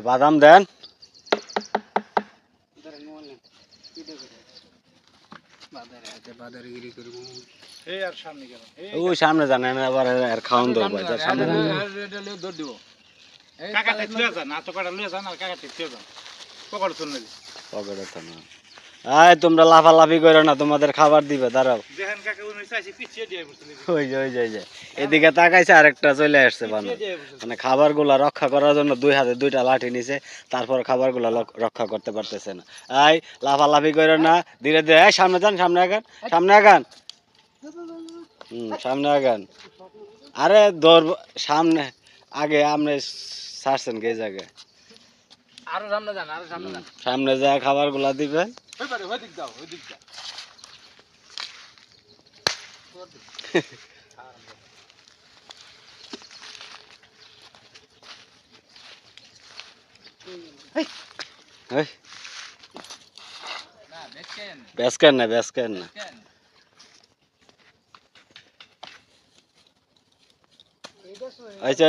বাদাম দেন। ওই সামনে জানেন আবার আর খাওয়ান দেবো ভাই সামনে তোমরা লাফালাফি করো না, তোমাদের খাবার দিবে দাঁড়াও। ওই যে এদিকে তাকাইছে আরেকটা চলে আসছে মানে খাবার গুলা রক্ষা করার জন্য দুই হাতে দুইটা লাঠি নিছে, তারপর খাবার গুলা রক্ষা করতে পারতেছে না। এই লাফালাফি করো না, ধীরে ধীরে। সামনে যান, সামনে আগান, সামনে আগান। সামনে আগান। আরে ধরব সামনে আগে আপনি ছাড়ছেন কে জায়গায়? আরো সামনে যান, আরো সামনে যান। সামনে যায় খাবার গুলা দিবেন। বেসকেন না। আচ্ছা।